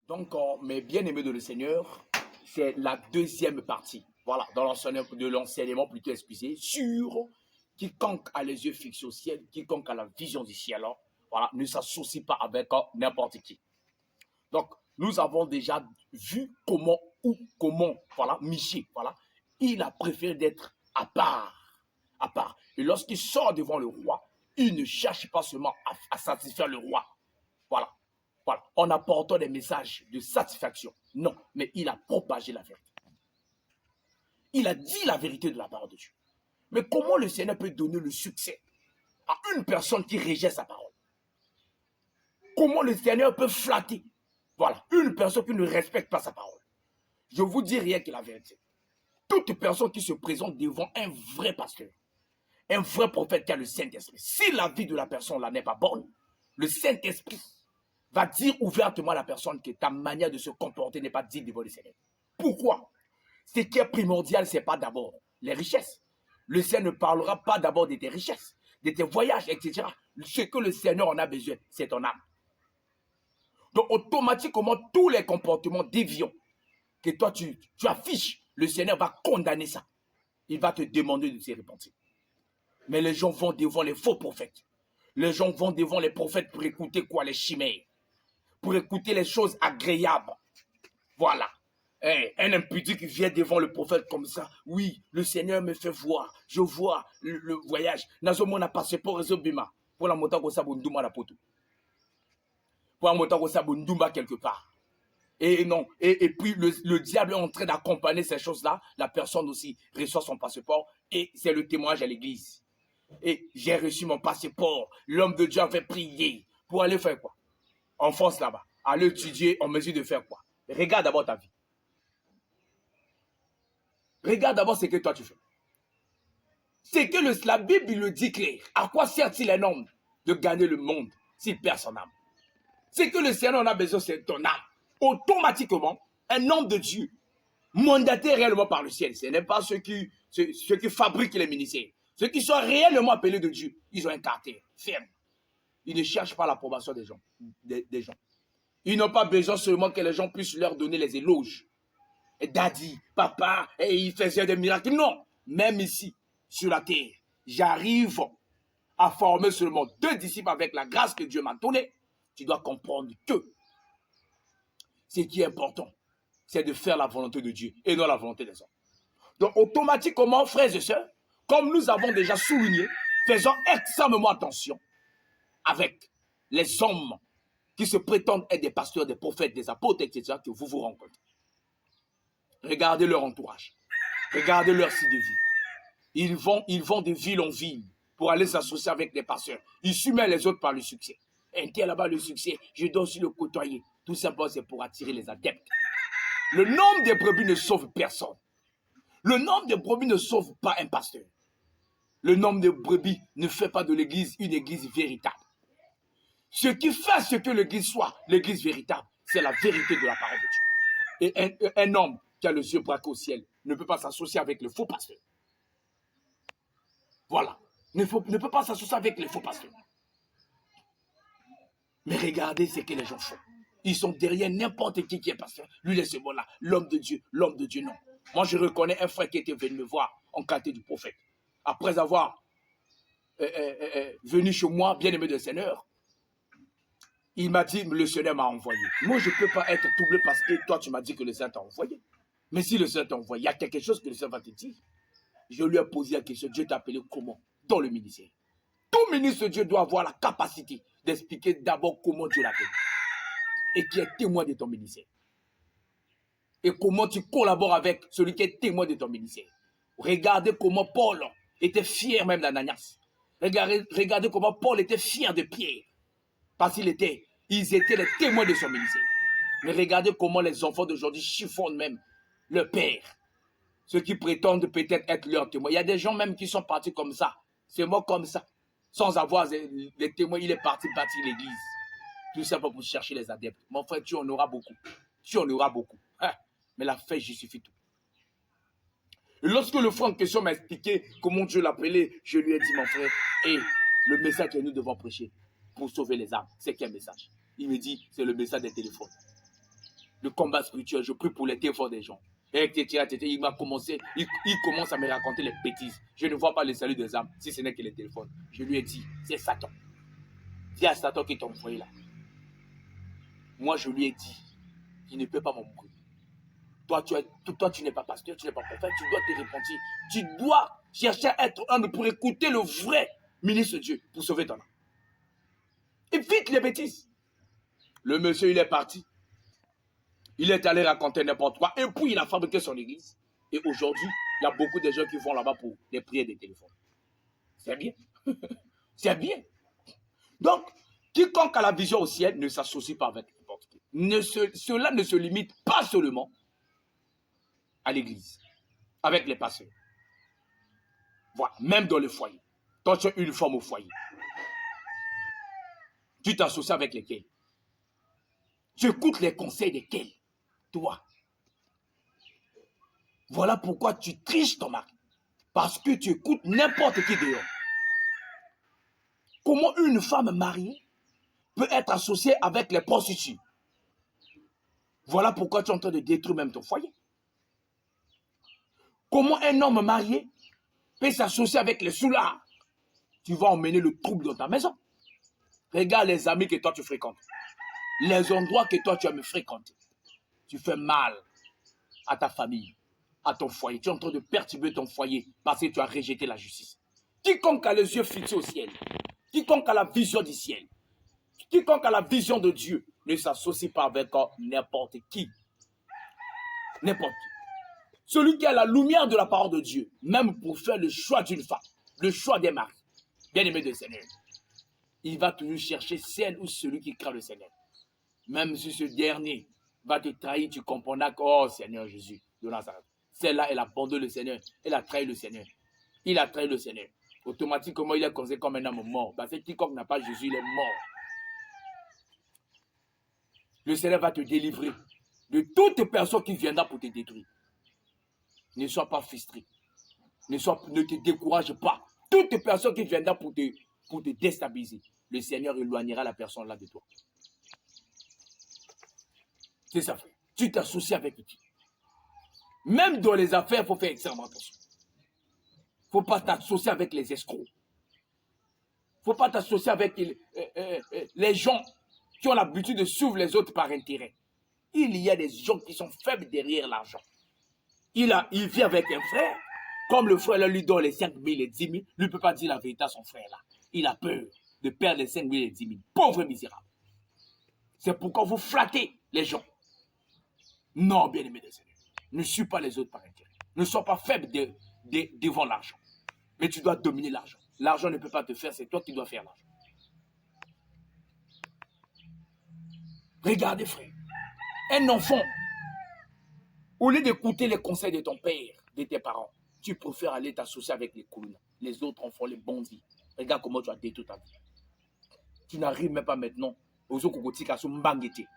Donc, mes bien-aimés de le Seigneur, c'est la deuxième partie. Voilà, dans l'enseignement plutôt excusé, sur quiconque a les yeux fixés au ciel, quiconque a la vision du ciel, voilà, ne s'associe pas avec n'importe qui. Donc, nous avons déjà vu comment, voilà, Miché, voilà, il a préféré d'être à part. Et lorsqu'il sort devant le roi, il ne cherche pas seulement à satisfaire le roi, voilà, en apportant des messages de satisfaction. Non, mais il a propagé la vérité. Il a dit la vérité de la parole de Dieu. Mais comment le Seigneur peut donner le succès à une personne qui rejette sa parole? Comment le Seigneur peut flatter, voilà, une personne qui ne respecte pas sa parole? Je vous dis rien que la vérité. Toute personne qui se présente devant un vrai pasteur, un vrai prophète qui a le Saint-Esprit, si la vie de la personne là n'est pas bonne, le Saint-Esprit va dire ouvertement à la personne que ta manière de se comporter n'est pas digne devant le Seigneur. Pourquoi? Ce qui est primordial, ce n'est pas d'abord les richesses. Le Seigneur ne parlera pas d'abord de tes richesses, de tes voyages, etc. Ce que le Seigneur en a besoin, c'est ton âme. Donc, automatiquement, tous les comportements déviants que toi, tu affiches, le Seigneur va condamner ça. Il va te demander de se repentir. Mais les gens vont devant les faux prophètes. Les gens vont devant les prophètes pour écouter quoi? Les chimères. Pour écouter les choses agréables. Voilà. Un impudique qui vient devant le prophète comme ça. Oui, le Seigneur me fait voir. Je vois le voyage. Nazomo n'a passeport Bima. Pour la montagne au Sabunduma la poto. Pour la montagne au Sabunduma quelque part. Et non, et puis le diable est en train d'accompagner ces choses-là. La personne aussi reçoit son passeport et c'est le témoignage à l'église. Et j'ai reçu mon passeport. L'homme de Dieu avait prié pour aller faire quoi? En France là-bas. Aller étudier en mesure de faire quoi? Regarde d'abord ta vie. Regarde d'abord ce que toi tu fais. C'est que la Bible le dit clair. À quoi sert-il un homme de gagner le monde s'il perd son âme? C'est que le Seigneur en a besoin, c'est ton âme. Automatiquement, un homme de Dieu, mandaté réellement par le ciel, ce n'est pas ceux qui fabriquent les ministères. Ceux qui sont réellement appelés de Dieu, ils ont un caractère ferme. Ils ne cherchent pas l'approbation des gens. Ils n'ont pas besoin seulement que les gens puissent leur donner les éloges. Et daddy, papa, et il faisait des miracles. Non, même ici, sur la terre, j'arrive à former seulement 2 disciples avec la grâce que Dieu m'a donnée. Tu dois comprendre que ce qui est important, c'est de faire la volonté de Dieu et non la volonté des hommes. Donc, automatiquement, frères et sœurs, comme nous avons déjà souligné, faisons extrêmement attention avec les hommes qui se prétendent être des pasteurs, des prophètes, des apôtres, etc., que vous rencontrez. Regardez leur entourage. Regardez leur style de vie. Ils vont de ville en ville pour aller s'associer avec des pasteurs. Ils soumettent les autres par le succès. Un tel là-bas, le succès, je dois aussi le côtoyer. Tout simplement, c'est pour attirer les adeptes. Le nombre de brebis ne sauve personne. Le nombre de brebis ne sauve pas un pasteur. Le nombre de brebis ne fait pas de l'église une église véritable. Ce qui fait ce que l'église soit l'église véritable, c'est la vérité de la parole de Dieu. Et un homme qui a les yeux braqués au ciel ne peut pas s'associer avec le faux pasteur. Voilà. Ne peut pas s'associer avec les faux pasteurs. Mais regardez ce que les gens font. Ils sont derrière n'importe qui est pasteur. Lui, c'est bon là. L'homme de Dieu, non. Moi, je reconnais un frère qui était venu me voir en qualité du prophète. Après avoir venu chez moi, bien aimé du Seigneur, il m'a dit, le Seigneur m'a envoyé. Moi, je ne peux pas être doublé parce que toi, tu m'as dit que le Seigneur t'a envoyé. Mais si le Seigneur t'a envoyé, il y a quelque chose que le Seigneur va te dire. Je lui ai posé la question, Dieu t'a appelé comment? Dans le ministère. Tout ministre de Dieu doit avoir la capacité d'expliquer d'abord comment Dieu l'a appelé. Et qui est témoin de ton ministère. Et comment tu collabores avec celui qui est témoin de ton ministère. Regardez comment Paul était fier même d'Ananias. Regardez comment Paul était fier de Pierre. Parce qu'ils étaient les témoins de son ministère. Mais regardez comment les enfants d'aujourd'hui chiffonnent même leur père. Ceux qui prétendent peut-être être leurs témoins. Il y a des gens même qui sont partis comme ça. C'est moi comme ça. Sans avoir les témoins, il est parti bâtir l'église. Tout ça pour chercher les adeptes. Mon frère, tu en auras beaucoup. Tu en auras beaucoup. Hein? Mais la foi justifie tout. Et lorsque le frère en question m'a expliqué comment Dieu l'appelait, je lui ai dit, mon frère, le message que nous devons prêcher pour sauver les âmes, c'est quel message? Il me dit, c'est le message des téléphones. le combat spirituel, je prie pour les efforts des gens. Et il commence à me raconter les bêtises. Je ne vois pas le salut des âmes, si ce n'est que les téléphones. Je lui ai dit, c'est Satan. Dis à Satan qui t'a envoyé là. Moi, je lui ai dit, il ne peut pas m'envoyer. Toi, tu n'es pas pasteur, tu n'es pas prophète, tu dois te repentir. Tu dois chercher à être humble pour écouter le vrai ministre de Dieu pour sauver ton âme. Évite les bêtises. Le monsieur, il est parti. Il est allé raconter n'importe quoi. Et puis, il a fabriqué son église. Et aujourd'hui, il y a beaucoup de gens qui vont là-bas pour les prières des téléphones. C'est bien. C'est bien. Donc, quiconque a la vision au ciel ne s'associe pas avec n'importe qui. Cela ne se limite pas seulement à l'église, avec les pasteurs. Voilà, même dans le foyer. Toi, tu es une femme au foyer. Tu t'associes avec lesquels? Tu écoutes les conseils desquels? Toi. Voilà pourquoi tu triches ton mari. Parce que tu écoutes n'importe qui dehors. Comment une femme mariée peut être associée avec les prostituées? Voilà pourquoi tu es en train de détruire même ton foyer. Comment un homme marié peut s'associer avec les soulards? Tu vas emmener le trouble dans ta maison. Regarde les amis que toi tu fréquentes. Les endroits que toi tu aimes fréquenter. Tu fais mal à ta famille, à ton foyer. Tu es en train de perturber ton foyer parce que tu as rejeté la justice. Quiconque a les yeux fixés au ciel, quiconque a la vision du ciel, quiconque a la vision de Dieu, ne s'associe pas avec n'importe qui. N'importe qui. Celui qui a la lumière de la parole de Dieu, même pour faire le choix d'une femme, le choix des maris, bien-aimé de Seigneur, il va toujours chercher celle ou celui qui craint le Seigneur. Même si ce dernier va te trahir, tu comprendras que, oh Seigneur Jésus de Nazareth, celle-là, elle abandonne le Seigneur, elle a trahi le Seigneur. Il a trahi le Seigneur. Automatiquement, il est considéré comme un homme mort. Parce que quiconque n'a pas Jésus, il est mort. Le Seigneur va te délivrer de toute personne qui viendra pour te détruire. Ne sois pas frustré. Ne te décourage pas. Toute personne qui viendra pour te déstabiliser, le Seigneur éloignera la personne là de toi. C'est ça, frère. Tu t'associes avec qui? Même dans les affaires, il faut faire extrêmement attention. Il ne faut pas t'associer avec les escrocs. Il ne faut pas t'associer avec les gens qui ont l'habitude de suivre les autres par intérêt. Il y a des gens qui sont faibles derrière l'argent. Il vit avec un frère, comme le frère là, lui donne les 5 000 et 10 000, lui ne peut pas dire la vérité à son frère là. Il a peur de perdre les 5 000 et 10 000. Pauvre misérable. C'est pourquoi vous flattez les gens. Non, bien-aimé des Seigneurs. Ne suis pas les autres par intérêt. Ne sois pas faible devant l'argent. Mais tu dois dominer l'argent. L'argent ne peut pas te faire, c'est toi qui dois faire l'argent. Regardez, frère. Un enfant, au lieu d'écouter les conseils de ton père, de tes parents, tu préfères aller t'associer avec les clowns. Les autres enfants, les bandits. Regarde comment tu as détruit ta vie. Tu n'arrives même pas maintenant aux okokotika sur mbangete.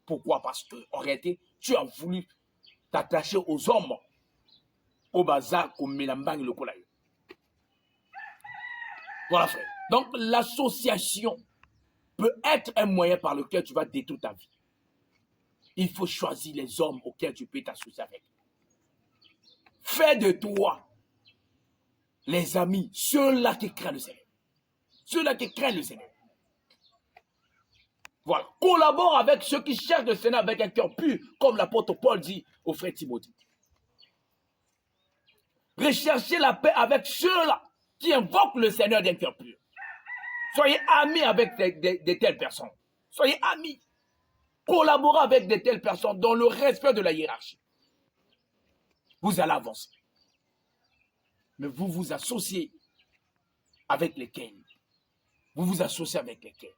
Pourquoi? Parce que, en réalité, tu as voulu t'attacher aux hommes. Au bazar, comme Mélambangi le Kolayo. Voilà, frère. Donc, l'association peut être un moyen par lequel tu vas détruire ta vie. Il faut choisir les hommes auxquels tu peux t'associer avec. Fais de toi les amis, ceux-là qui craignent le Seigneur. Ceux-là qui craignent le Seigneur. Voilà. Collabore avec ceux qui cherchent le Seigneur avec un cœur pur, comme l'apôtre Paul dit au frère Timothée. Recherchez la paix avec ceux-là qui invoquent le Seigneur d'un cœur pur. Soyez amis avec de telles personnes. Soyez amis. Collaborez avec de telles personnes dans le respect de la hiérarchie. Vous allez avancer. Mais vous vous associez avec lesquels? Vous vous associez avec lesquels?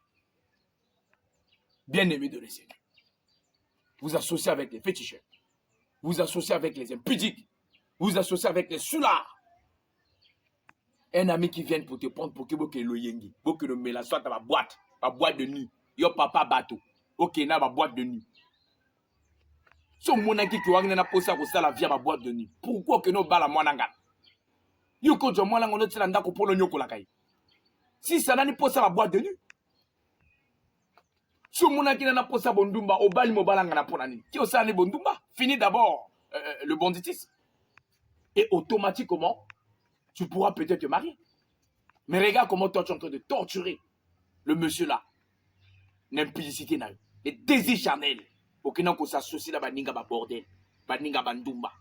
Bien-aimés de le Seigneur. Vous associez avec les féticheurs. Vous associez avec les impudiques. Vous associez avec les soulards. Un ami qui vient pour te prendre pour que vous le yengi. Pour que le mela soit à ma boîte de nuit. Yo papa bateau. Ok, na ma boîte de nuit. So mon qui n'a pas ça pour ça la vie à ma boîte de nuit. Pourquoi que nous bala moananga? Yo ko jo moananga on tira ndako pour le nyoko la kai. Si ça n'a pas ça la boîte de nuit. Finis d'abord le banditisme. Et automatiquement, tu pourras peut-être te marier. Mais regarde comment toi tu es en train de torturer le monsieur là. L'impudicité na yo. Les désirs charnels. Pour que nous s'associe là, baninga ba bordel. Baninga bandumba.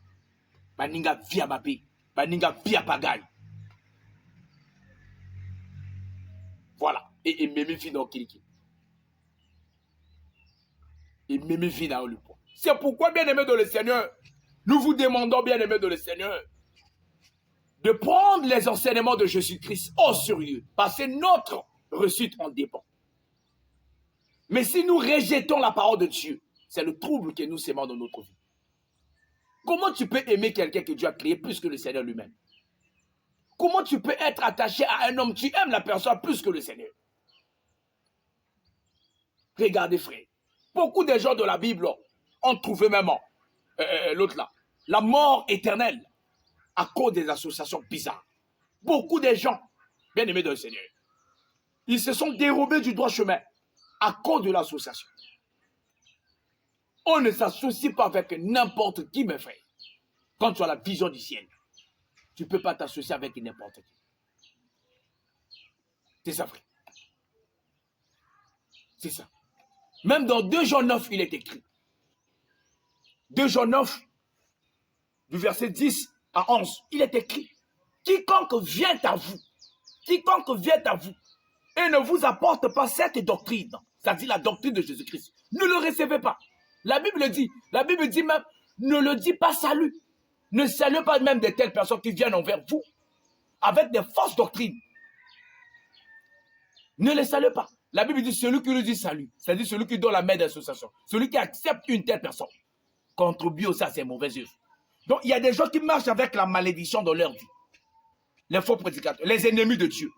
Baninga via babé. Baninga via pagaille. Voilà. Et même vie dans Kiliki. Et même vie dans le point. C'est pourquoi, bien aimé de le Seigneur, nous vous demandons, bien aimé de le Seigneur, de prendre les enseignements de Jésus-Christ au sérieux. Parce que notre réussite en dépend. Mais si nous rejetons la parole de Dieu, c'est le trouble que nous sémons dans notre vie. Comment tu peux aimer quelqu'un que Dieu a créé plus que le Seigneur lui-même? Comment tu peux être attaché à un homme? Tu aimes la personne plus que le Seigneur. Regardez, frère. Beaucoup de gens de la Bible ont trouvé même l'autre là, la mort éternelle à cause des associations bizarres. Beaucoup de gens, bien aimés de le Seigneur, ils se sont dérobés du droit chemin à cause de l'association. On ne s'associe pas avec n'importe qui, mes frères. Quand tu as la vision du ciel, tu ne peux pas t'associer avec n'importe qui. C'est ça, frère. C'est ça. Même dans 2 Jean 9, il est écrit. 2 Jean 9, du verset 10 à 11, il est écrit. Quiconque vient à vous et ne vous apporte pas cette doctrine, c'est-à-dire la doctrine de Jésus-Christ, ne le recevez pas. La Bible dit même, ne le dit pas salut. Ne saluez pas même de telles personnes qui viennent envers vous avec des fausses doctrines. Ne les saluez pas. La Bible dit celui qui nous dit salut, c'est-à-dire celui qui donne la main d'association, celui qui accepte une telle personne, contribue aussi à ses mauvaises œuvres. Donc il y a des gens qui marchent avec la malédiction dans leur vie. Les faux prédicateurs, les ennemis de Dieu.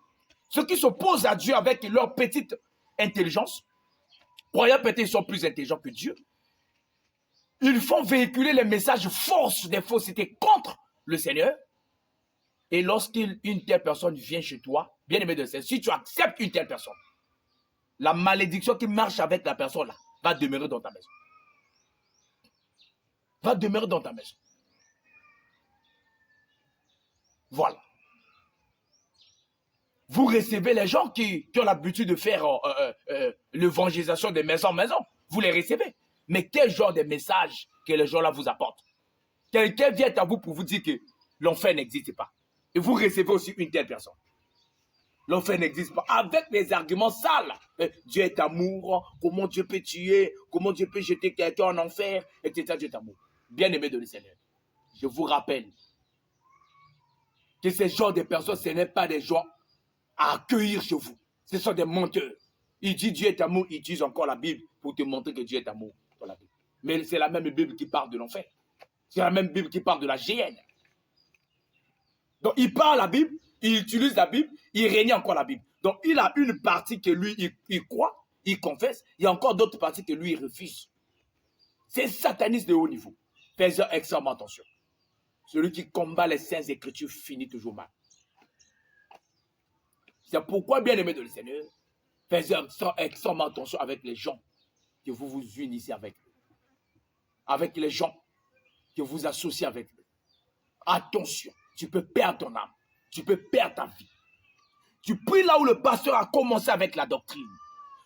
Ceux qui s'opposent à Dieu avec leur petite intelligence, croyant peut-être qu'ils sont plus intelligents que Dieu, ils font véhiculer les messages fausses des faussetés contre le Seigneur. Et lorsqu'une telle personne vient chez toi, bien aimé de Seigneur, si tu acceptes une telle personne, la malédiction qui marche avec la personne là va demeurer dans ta maison. Va demeurer dans ta maison. Voilà. Vous recevez les gens qui ont l'habitude de faire l'évangélisation de maison en maison. Vous les recevez. Mais quel genre de message que les gens là vous apportent? Quelqu'un vient à vous pour vous dire que l'enfer n'existe pas. Et vous recevez aussi une telle personne. L'enfer n'existe pas. Avec des arguments sales. Dieu est amour. Comment Dieu peut tuer? Comment Dieu peut jeter quelqu'un en enfer? Etc. Dieu est amour. Bien aimé de le Seigneur. Je vous rappelle que ces genres de personnes, ce n'est pas des gens à accueillir chez vous. Ce sont des menteurs. Ils disent Dieu est amour. Ils utilisent encore la Bible pour te montrer que Dieu est amour dans la Bible. Mais c'est la même Bible qui parle de l'enfer. C'est la même Bible qui parle de la géhenne. Donc, il parle la Bible, il utilise la Bible, il renie encore la Bible. Donc, il a une partie que lui, il croit, il confesse. Il y a encore d'autres parties que lui, il refuse. C'est sataniste de haut niveau. Faites extrêmement attention. Celui qui combat les saintes écritures finit toujours mal. C'est pourquoi, bien aimé de le Seigneur, faites extrêmement attention avec les gens que vous vous unissez avec eux. Avec les gens que vous associez avec eux. Attention, tu peux perdre ton âme. Tu peux perdre ta vie. Tu pries là où le pasteur a commencé avec la doctrine.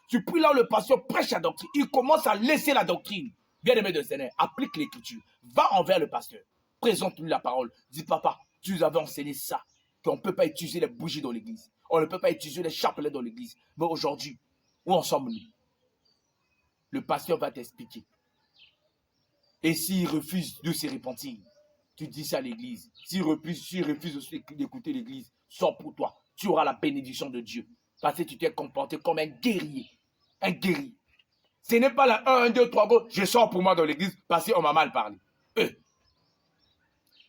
Tu pries là où le pasteur prêche la doctrine. Il commence à laisser la doctrine. Bien aimé de le Seigneur, applique l'écriture. Va envers le pasteur. Présente-lui la parole. Dis, papa, tu nous avais enseigné ça. Qu'on ne peut pas utiliser les bougies dans l'église. On ne peut pas utiliser les chapelets dans l'église. Mais aujourd'hui, où en sommes-nous? Le pasteur va t'expliquer. Et s'il refuse de se repentir, tu dis ça à l'église. S'il refuse aussi d'écouter l'église, sors pour toi. Tu auras la bénédiction de Dieu. Parce que tu t'es comporté comme un guerrier. Un guerrier. Ce n'est pas la 1, 2, 3, go, je sors pour moi dans l'église parce qu'on m'a mal parlé.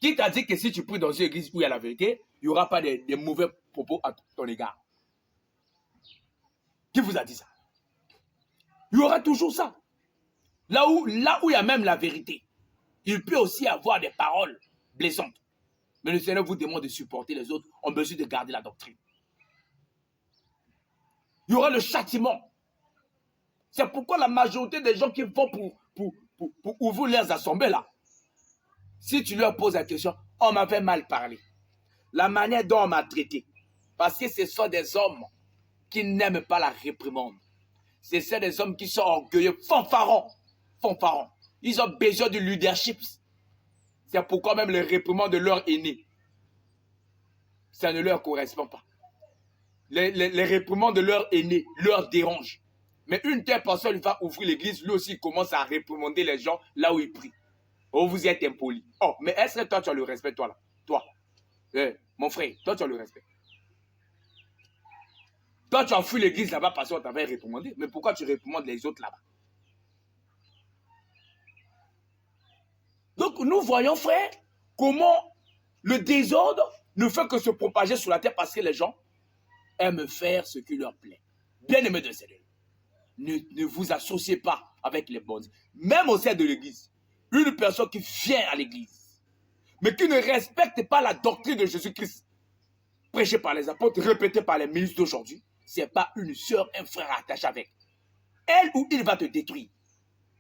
Qui t'a dit que si tu pries dans une église où il y a la vérité, il n'y aura pas de mauvais propos à ton égard? Qui vous a dit ça? Il y aura toujours ça. Là où il y a même la vérité, il peut aussi y avoir des paroles blessantes. Mais le Seigneur vous demande de supporter les autres en mesure de garder la doctrine. Il y aura le châtiment. C'est pourquoi la majorité des gens qui vont pour ouvrir leurs assemblées là, si tu leur poses la question, on m'avait mal parlé. La manière dont on m'a traité. Parce que ce sont des hommes qui n'aiment pas la réprimande. Ce sont des hommes qui sont orgueilleux, fanfarons. Fanfarons. Ils ont besoin de leadership. C'est pourquoi même les réprimandes de leur aîné, ça ne leur correspond pas. Les réprimandes de leur aîné leur dérangent. Mais une telle personne va ouvrir l'église, lui aussi il commence à réprimander les gens là où il prie. Oh, vous êtes impoli. Oh, mais est-ce que toi tu as le respect, toi là? Toi, mon frère, toi tu as le respect. Toi tu as fui l'église là-bas parce qu'on t'avait réprimandé. Mais pourquoi tu réprimandes les autres là-bas? Donc nous voyons, frère, comment le désordre ne fait que se propager sur la terre parce que les gens aiment faire ce qui leur plaît. Bien-aimés de Seigneur, ne vous associez pas avec les bonnes. Même au sein de l'église, une personne qui vient à l'église, mais qui ne respecte pas la doctrine de Jésus-Christ, prêchée par les apôtres, répétée par les ministres d'aujourd'hui, ce n'est pas une soeur, un frère attaché avec. Elle ou il va te détruire.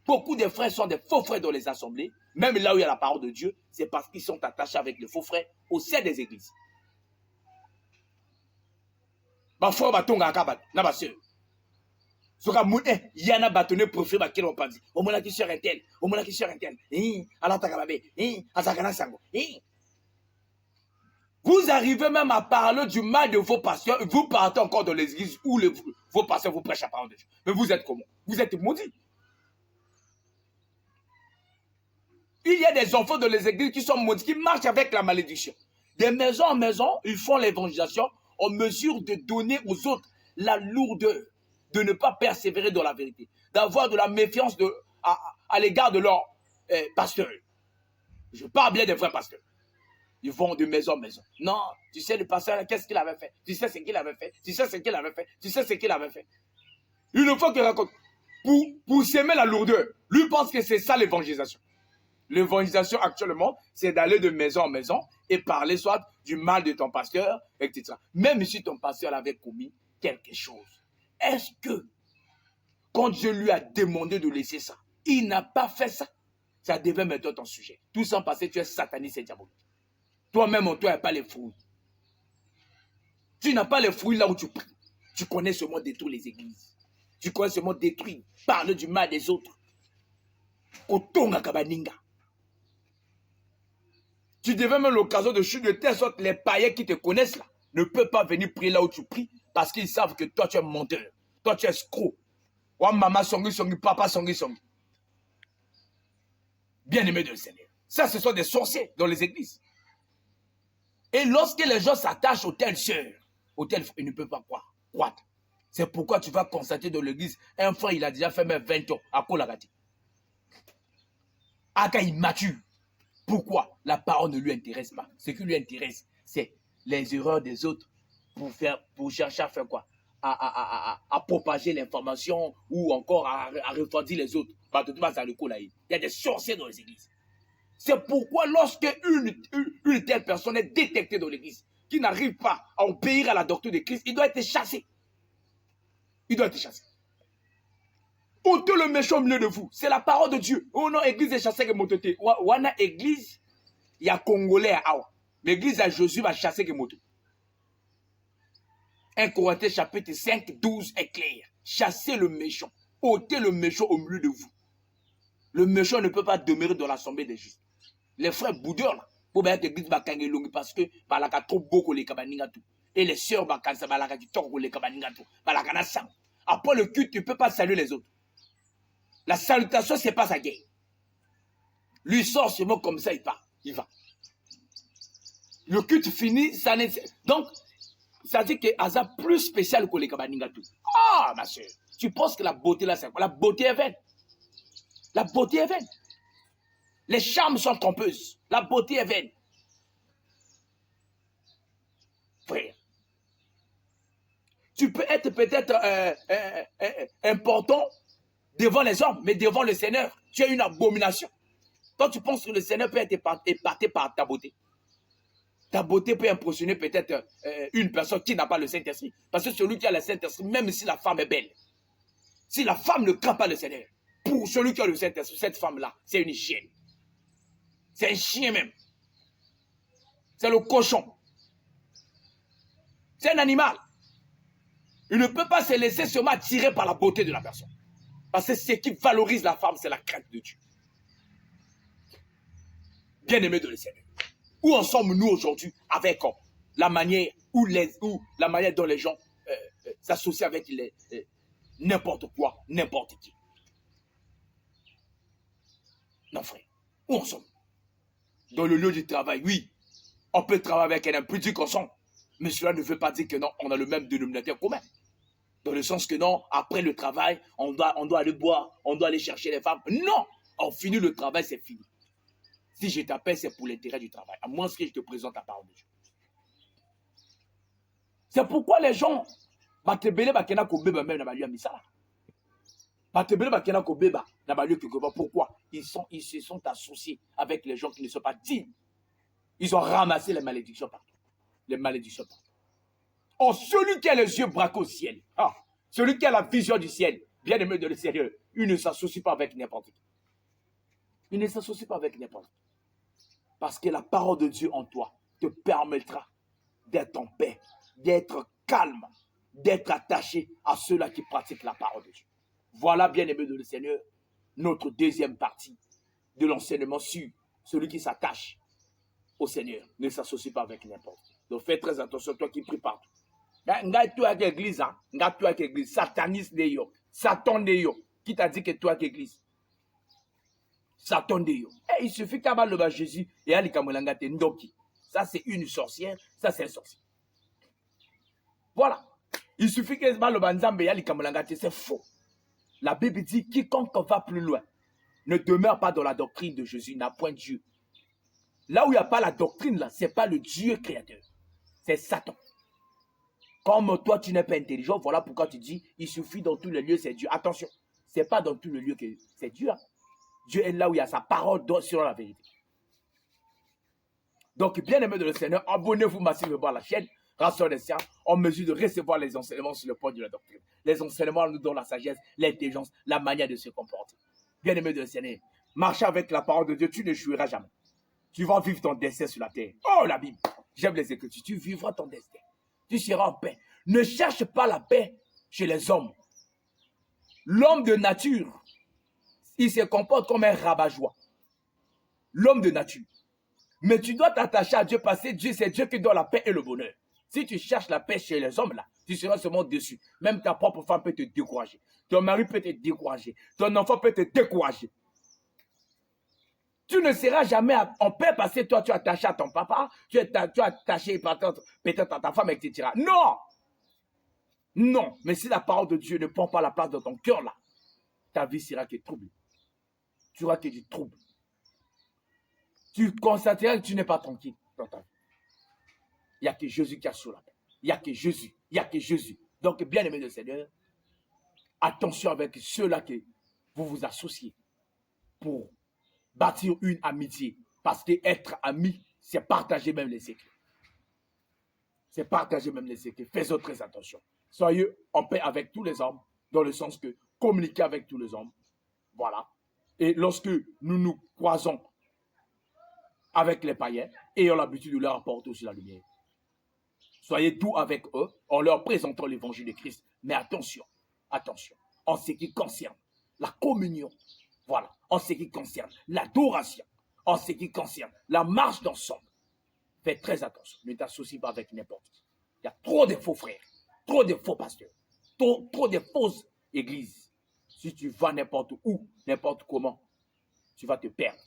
Beaucoup de frères sont des faux frères dans les assemblées, même là où il y a la parole de Dieu, c'est parce qu'ils sont attachés avec les faux frères au sein des églises. Ma frère batonga akabat, na ma soeur. Soka mouné, yana batoné profil ba kilo panzi. O mona ki sœur interne, o mona ki sœur interne. Ala takababe, azakana sango. Vous arrivez même à parler du mal de vos pasteurs, vous partez encore dans les églises où vos pasteurs vous prêchent la parole de Dieu. Mais vous êtes comment? Vous êtes maudits. Il y a des enfants dans les églises qui sont maudits, qui marchent avec la malédiction. De maison en maison, ils font l'évangélisation en mesure de donner aux autres la lourdeur, de ne pas persévérer dans la vérité, d'avoir de la méfiance à l'égard de leurs pasteurs. Je parle bien des vrais pasteurs. Ils vont de maison en maison. Non, tu sais le pasteur, qu'est-ce qu'il avait fait? Tu sais ce qu'il avait fait? Tu sais ce qu'il avait fait? Tu sais ce qu'il avait fait? Une fois qu'il raconte, pour s'aimer la lourdeur, lui pense que c'est ça l'évangélisation. L'évangélisation actuellement, c'est d'aller de maison en maison et parler soit du mal de ton pasteur, etc. Même si ton pasteur avait commis quelque chose. Est-ce que, quand Dieu lui a demandé de laisser ça, il n'a pas fait ça? Ça devait mettre ton sujet. Tout ça parce que tu es sataniste et diabolique. Toi-même, en toi, il n'y a pas les fruits. Tu n'as pas les fruits là où tu pries. Tu connais ce mot détruire les églises. Tu connais ce mot détruire, parler du mal des autres. Kotonga kabaninga. Tu devais même l'occasion de chuter de telle sorte les païens qui te connaissent là ne peuvent pas venir prier là où tu pries parce qu'ils savent que toi tu es menteur, toi tu es escroc. Ou maman songi songi, papa songi songi. Bien-aimé de Seigneur. Ça, ce sont des sorciers dans les églises. Et lorsque les gens s'attachent aux telles sœurs, aux telles frères, ils ne peuvent pas croître. C'est pourquoi tu vas constater dans l'église, un frère, il a déjà fait même 20 ans à Kolagati. Aka, il mature. Pourquoi? La parole ne lui intéresse pas. Ce qui lui intéresse, c'est les erreurs des autres pour chercher à faire quoi? À propager l'information ou encore à refroidir les autres. Il y a des sorciers dans les églises. C'est pourquoi lorsque une telle personne est détectée dans l'église, qui n'arrive pas à obéir à la doctrine de Christ, il doit être chassé. Il doit être chassé. Ôtez le méchant au milieu de vous. C'est la parole de Dieu. Oh non, église est chassée que mototé. Wana église, il y a Congolais à Awa. L'église à Josué va chasser que moto. 1 Corinthiens chapitre 5, 12 est clair. Chassez le méchant. Ôtez le méchant au milieu de vous. Le méchant ne peut pas demeurer dans l'assemblée des justes. Les frères boudeurs là, pour bien que l'église va kangelongi parce que balaka trop beaucoup les kabaningatu. Et les sœurs bakansa balaka qui toko les kabaningatu. Balaka na sang. Après le culte, tu ne peux pas saluer les autres. La salutation, ce n'est pas sa guerre. Lui sort ce mot comme ça, il part. Il va. Le culte fini, ça n'est... Donc, ça dit que Aza plus spécial que les Kabaningatu. Ah, ma soeur, tu penses que la beauté là, c'est quoi? La beauté est vaine. La beauté est vaine. Les charmes sont trompeuses. La beauté est vaine. Frère, tu peux être peut-être important devant les hommes, mais devant le Seigneur, tu es une abomination. Toi, tu penses que le Seigneur peut être épaté par ta beauté. Ta beauté peut impressionner peut-être une personne qui n'a pas le Saint-Esprit. Parce que celui qui a le Saint-Esprit, même si la femme est belle, Si la femme ne craint pas le Seigneur, pour celui qui a le Saint-Esprit, cette femme-là, c'est une chienne. C'est un chien même. C'est le cochon. C'est un animal. Il ne peut pas se laisser seulement attirer par la beauté de la personne. Parce que ce qui valorise la femme, c'est la crainte de Dieu. Bien-aimés de le Seigneur. Où en sommes-nous aujourd'hui avec la manière la manière dont les gens s'associent avec n'importe quoi, n'importe qui? Non, frère. Où en sommes-nous? Dans le lieu du travail, oui, on peut travailler avec un impudique ensemble, mais cela ne veut pas dire que non, on a le même dénominateur commun. Dans le sens que non, après le travail, on doit aller boire, on doit aller chercher les femmes. Non, on finit le travail, c'est fini. Si je t'appelle, c'est pour l'intérêt du travail, à moins que je te présente la parole de Dieu. C'est pourquoi les gens, pourquoi ils se sont associés avec les gens qui ne sont pas dignes. Ils ont ramassé les malédictions partout. Les malédictions partout. Oh, celui qui a les yeux braqués au ciel, celui qui a la vision du ciel, bien aimé de le Seigneur, il ne s'associe pas avec n'importe qui. Il ne s'associe pas avec n'importe qui. Parce que la parole de Dieu en toi te permettra d'être en paix, d'être calme, d'être attaché à ceux-là qui pratiquent la parole de Dieu. Voilà, bien aimé de le Seigneur, notre deuxième partie de l'enseignement sur celui qui s'attache au Seigneur ne s'associe pas avec n'importe qui. Donc fais très attention, toi qui pries partout. Nga toi avec l'église, nga toi avec l'église, sataniste de yo, Satan de yo, qui t'a dit que toi avec l'église? Satan de yo. Il suffit qu'à le Jésus et à l'ikamelanga te ndoki. Ça c'est une sorcière, ça c'est un sorcier. Voilà. Il suffit que le banzambe et à l'ikamelanga te, c'est faux. La Bible dit quiconque va plus loin ne demeure pas dans la doctrine de Jésus, n'a point Dieu. Là où il n'y a pas la doctrine, là, ce n'est pas le Dieu créateur. C'est Satan. Comme toi, tu n'es pas intelligent, voilà pourquoi tu dis, il suffit dans tous les lieux, c'est Dieu. Attention, ce n'est pas dans tous les lieux que c'est Dieu. Hein. Dieu est là où il y a sa parole sur la vérité. Donc, bien aimé de le Seigneur, abonnez-vous massivement à la chaîne, Rassure des Sciences, en mesure de recevoir les enseignements sur le point de la doctrine. Les enseignements nous donnent la sagesse, l'intelligence, la manière de se comporter. Bien aimé de le Seigneur, marche avec la parole de Dieu, tu ne jouiras jamais. Tu vas vivre ton destin sur la terre. Oh, la Bible. J'aime les Écritures. Tu vivras ton destin. Tu seras en paix. Ne cherche pas la paix chez les hommes. L'homme de nature, il se comporte comme un rabat-joie. L'homme de nature. Mais tu dois t'attacher à Dieu parce que Dieu, c'est Dieu qui donne la paix et le bonheur. Si tu cherches la paix chez les hommes, là, tu seras seulement déçu. Même ta propre femme peut te décourager. Ton mari peut te décourager. Ton enfant peut te décourager. Tu ne seras jamais en paix parce que toi, tu es attaché à ton papa, tu es attaché peut-être à ta femme, etc. Non! Non. Mais si la parole de Dieu ne prend pas la place dans ton cœur, là, ta vie sera que trouble. Tu auras que du trouble. Tu constateras que tu n'es pas tranquille dans ta vie. Il n'y a que Jésus qui a sur la paix. Il n'y a que Jésus. Il n'y a que Jésus. Donc, bien aimé le Seigneur, attention avec ceux-là que vous vous associez pour bâtir une amitié. Parce que être ami, c'est partager même les secrets. C'est partager même les secrets. Faisons très attention. Soyez en paix avec tous les hommes, dans le sens que communiquez avec tous les hommes. Voilà. Et lorsque nous nous croisons avec les païens, ayons l'habitude de leur apporter aussi la lumière. Soyez doux avec eux en leur présentant l'évangile de Christ. Mais attention, attention, en ce qui concerne la communion, voilà, en ce qui concerne l'adoration, en ce qui concerne la marche d'ensemble, faites très attention. Ne t'associe pas avec n'importe qui. Il y a trop de faux frères, trop de faux pasteurs, trop de fausses églises. Si tu vas n'importe où, n'importe comment, tu vas te perdre.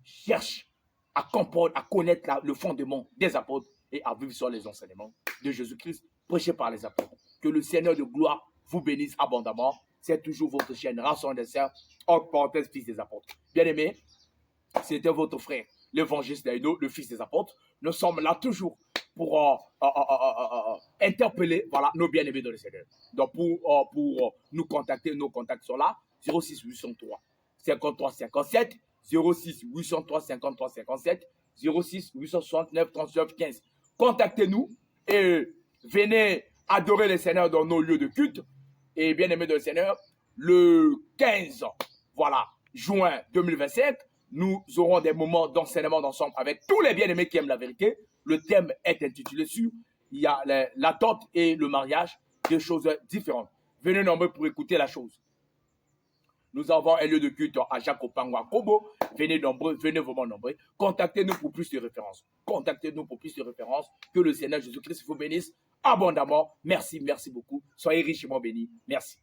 Cherche à comprendre, à connaître le fondement des apôtres et à vivre sur les enseignements de Jésus-Christ prêchés par les apôtres. Que le Seigneur de gloire vous bénisse abondamment. C'est toujours votre chaîne Rassure des Sciences, entre parenthèses, fils des apôtres. Bien-aimés, c'était votre frère, l'évangéliste Daïdo, le fils des apôtres. Nous sommes là toujours pour interpeller nos bien-aimés dans le Seigneur. Donc, pour nous contacter, nos contacts sont là, 06 803 53 57, 06 803 53 57, 06 869 39 15. Contactez-nous et venez adorer le Seigneur dans nos lieux de culte. Et bien aimé de le Seigneur, le 15, voilà, juin 2025, nous aurons des moments d'enseignement d'ensemble avec tous les bien-aimés qui aiment la vérité. Le thème est intitulé sur il y a l'attente et le mariage, deux choses différentes. Venez nombreux pour écouter la chose. Nous avons un lieu de culte à Jacopangwa Kobo. Venez nombreux, venez vraiment nombreux. Contactez-nous pour plus de références. Contactez-nous pour plus de références. Que le Seigneur Jésus-Christ vous bénisse abondamment. Merci, merci beaucoup. Soyez richement bénis. Merci.